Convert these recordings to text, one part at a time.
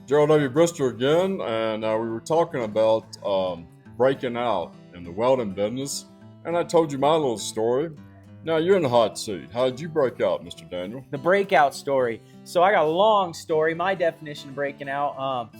Gerald W. Brister again, and we were talking about breaking out in the welding business, and I told you my little story. Now you're in the hot seat. How did you break out, Mr. Daniel? The breakout story. So I got a long story. My definition of breaking out.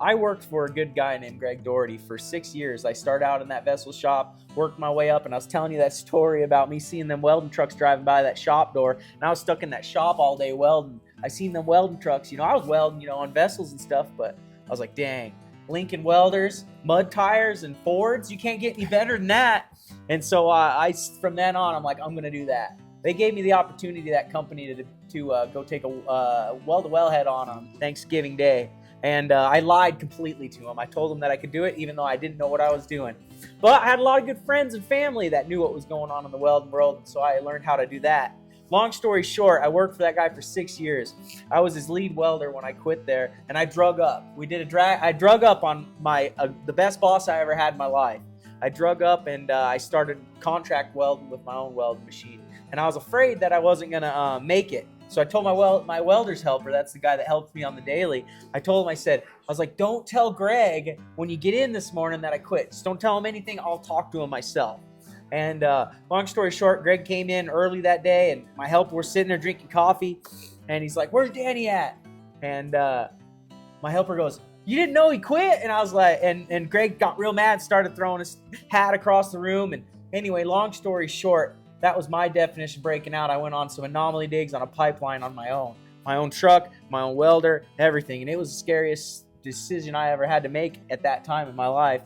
I worked for a good guy named Greg Doherty for 6 years. I started out in that vessel shop, worked my way up, and I was telling you that story about me seeing them welding trucks driving by that shop door, and I was stuck in that shop all day welding. I seen them welding trucks. I was welding, on vessels and stuff, but I was like, dang, Lincoln welders, mud tires, and Fords, you can't get any better than that. And so from then on, I'm like, I'm going to do that. They gave me the opportunity, that company, to go take a weld-to-wellhead on Thanksgiving Day. And I lied completely to them. I told them that I could do it, even though I didn't know what I was doing. But I had a lot of good friends and family that knew what was going on in the welding world, and so I learned how to do that. Long story short, I worked for that guy for 6 years. I was his lead welder when I quit there, and I drug up. I drug up on the best boss I ever had in my life. I drug up and I started contract welding with my own welding machine. And I was afraid that I wasn't going to make it. So I told my welder's helper, that's the guy that helps me on the daily, I was like, don't tell Greg when you get in this morning that I quit. Just don't tell him anything. I'll talk to him myself. And long story short, Greg came in early that day, and my helper was sitting there drinking coffee. And he's like, where's Danny at? And my helper goes, you didn't know he quit? And I was like, and Greg got real mad, started throwing his hat across the room. And anyway, long story short, that was my definition of breaking out. I went on some anomaly digs on a pipeline on my own truck, my own welder, everything. And it was the scariest decision I ever had to make at that time in my life.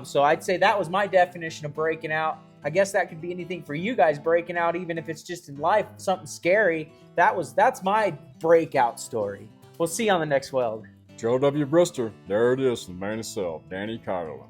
So I'd say that was my definition of breaking out. I guess that could be anything for you guys, breaking out, even if it's just in life, something scary. That's my breakout story. We'll see you on the next weld. Gerald W. Brister. There it is, the man himself, Danny Keiderling.